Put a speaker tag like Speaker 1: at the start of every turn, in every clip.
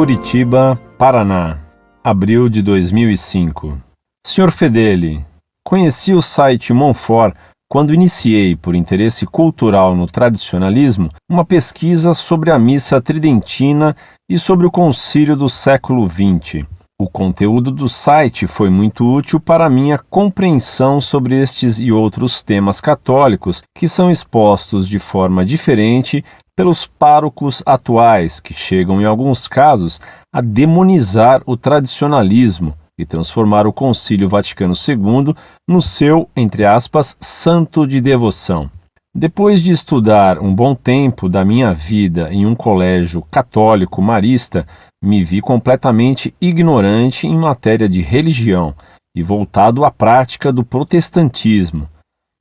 Speaker 1: Curitiba, Paraná, abril de 2005. Sr. Fedeli, conheci o site Monfort quando iniciei, por interesse cultural no tradicionalismo, uma pesquisa sobre a missa tridentina e sobre o concílio do século XX. O conteúdo do site foi muito útil para a minha compreensão sobre estes e outros temas católicos que são expostos de forma diferente pelos párocos atuais, que chegam, em alguns casos, a demonizar o tradicionalismo e transformar o Concílio Vaticano II no seu, entre aspas, santo de devoção. Depois de estudar um bom tempo da minha vida em um colégio católico marista, me vi completamente ignorante em matéria de religião e voltado à prática do protestantismo.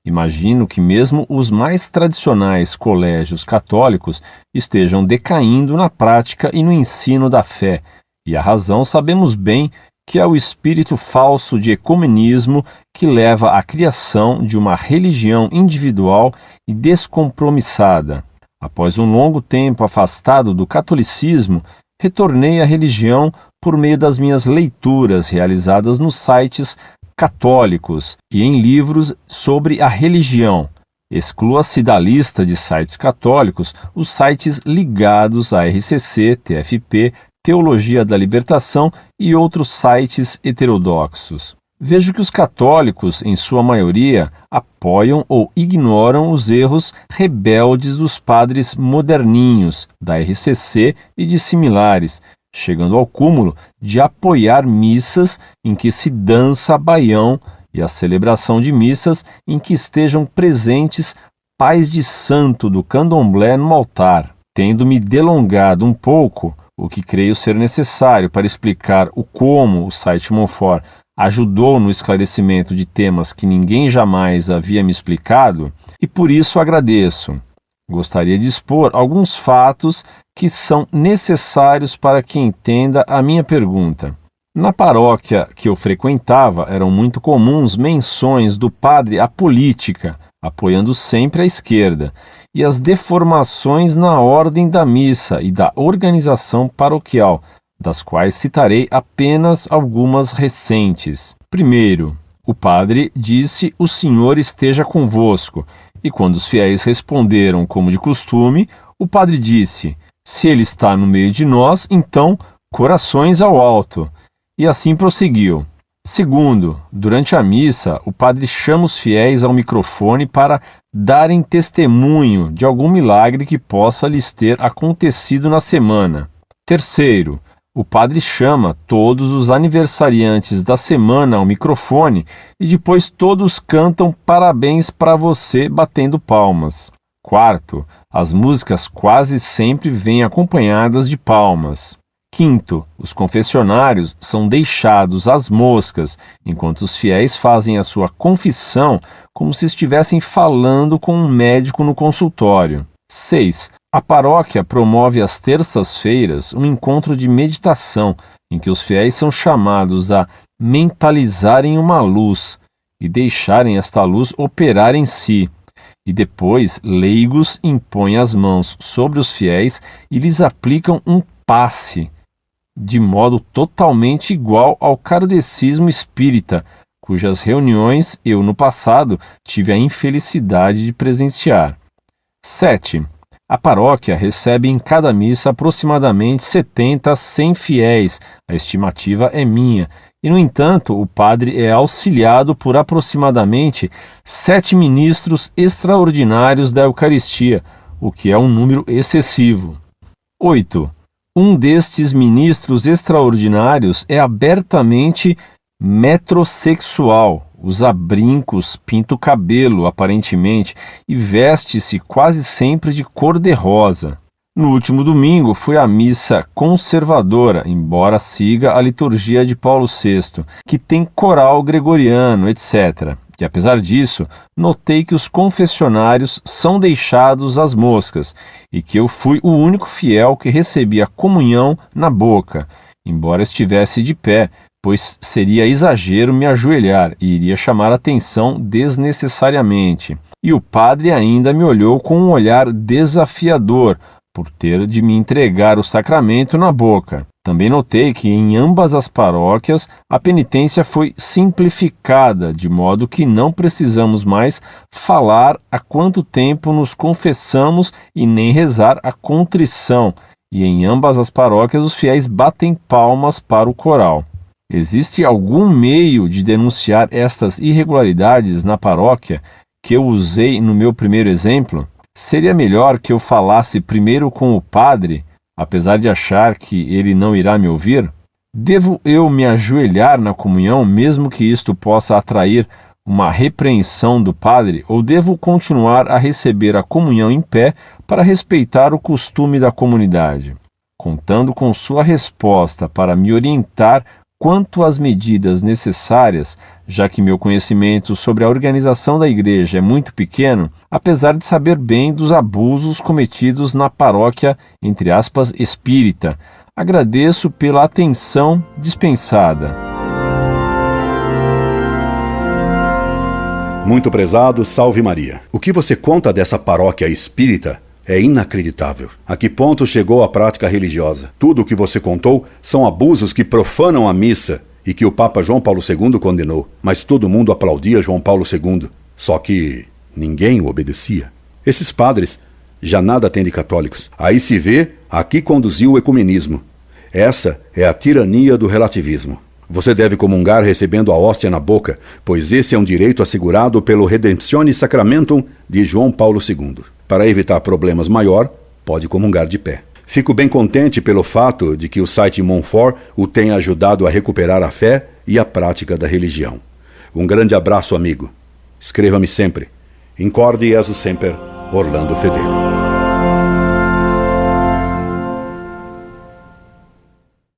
Speaker 1: Imagino que mesmo os mais tradicionais colégios católicos estejam decaindo na prática e no ensino da fé, e a razão sabemos bem que é o espírito falso de ecumenismo que leva à criação de uma religião individual e descompromissada. Após um longo tempo afastado do catolicismo, retornei à religião por meio das minhas leituras realizadas nos sites católicos e em livros sobre a religião. Exclua-se da lista de sites católicos os sites ligados à RCC, TFP, Teologia da Libertação e outros sites heterodoxos. Vejo que os católicos, em sua maioria, apoiam ou ignoram os erros rebeldes dos padres moderninhos, da RCC e de similares, chegando ao cúmulo de apoiar missas em que se dança baião e a celebração de missas em que estejam presentes pais de santo do candomblé no altar. Tendo-me delongado um pouco, o que creio ser necessário para explicar o como o site Monfort ajudou no esclarecimento de temas que ninguém jamais havia me explicado, e por isso agradeço. Gostaria de expor alguns fatos que são necessários para que entenda a minha pergunta. Na paróquia que eu frequentava, eram muito comuns menções do padre à política, apoiando sempre a esquerda, e as deformações na ordem da missa e da organização paroquial, das quais citarei apenas algumas recentes. Primeiro, o padre disse: "O Senhor esteja convosco", e quando os fiéis responderam como de costume, o padre disse: "Se ele está no meio de nós, então corações ao alto", e assim prosseguiu. Segundo, durante a missa, o padre chama os fiéis ao microfone para darem testemunho de algum milagre que possa lhes ter acontecido na semana. Terceiro, o padre chama todos os aniversariantes da semana ao microfone e depois todos cantam parabéns para você batendo palmas. Quarto, as músicas quase sempre vêm acompanhadas de palmas. Quinto, os confessionários são deixados às moscas, enquanto os fiéis fazem a sua confissão como se estivessem falando com um médico no consultório. 6. A paróquia promove às terças-feiras um encontro de meditação, em que os fiéis são chamados a mentalizarem uma luz e deixarem esta luz operar em si. E depois, leigos impõem as mãos sobre os fiéis e lhes aplicam um passe, de modo totalmente igual ao kardecismo espírita, cujas reuniões eu, no passado, tive a infelicidade de presenciar. 7. A paróquia recebe em cada missa aproximadamente 70 a 100 fiéis, a estimativa é minha, e, no entanto, o padre é auxiliado por aproximadamente 7 ministros extraordinários da Eucaristia, o que é um número excessivo. 8. Um destes ministros extraordinários é abertamente metrosexual, usa brincos, pinta o cabelo, aparentemente, e veste-se quase sempre de cor-de-rosa. No último domingo fui à missa conservadora, embora siga a liturgia de Paulo VI, que tem coral gregoriano, etc. E apesar disso, notei que os confessionários são deixados às moscas e que eu fui o único fiel que recebia comunhão na boca, embora estivesse de pé, pois seria exagero me ajoelhar e iria chamar atenção desnecessariamente. E o padre ainda me olhou com um olhar desafiador, por ter de me entregar o sacramento na boca. Também notei que em ambas as paróquias a penitência foi simplificada, de modo que não precisamos mais falar há quanto tempo nos confessamos e nem rezar a contrição, e em ambas as paróquias os fiéis batem palmas para o coral. Existe algum meio de denunciar estas irregularidades na paróquia que eu usei no meu primeiro exemplo? Seria melhor que eu falasse primeiro com o padre, apesar de achar que ele não irá me ouvir? Devo eu me ajoelhar na comunhão, mesmo que isto possa atrair uma repreensão do padre, ou devo continuar a receber a comunhão em pé para respeitar o costume da comunidade? Contando com sua resposta para me orientar quanto às medidas necessárias, já que meu conhecimento sobre a organização da igreja é muito pequeno, apesar de saber bem dos abusos cometidos na paróquia, entre aspas, espírita, agradeço pela atenção dispensada.
Speaker 2: Muito prezado, salve Maria. O que você conta dessa paróquia espírita é inacreditável. A que ponto chegou a prática religiosa? Tudo o que você contou são abusos que profanam a missa e que o Papa João Paulo II condenou. Mas todo mundo aplaudia João Paulo II. Só que ninguém o obedecia. Esses padres já nada têm de católicos. Aí se vê a que conduziu o ecumenismo. Essa é a tirania do relativismo. Você deve comungar recebendo a hóstia na boca, pois esse é um direito assegurado pelo Redemptione Sacramentum de João Paulo II. Para evitar problemas maior, pode comungar de pé. Fico bem contente pelo fato de que o site Monfort o tenha ajudado a recuperar a fé e a prática da religião. Um grande abraço, amigo. Escreva-me sempre. Incorde Jesus Semper, Orlando Fedeli.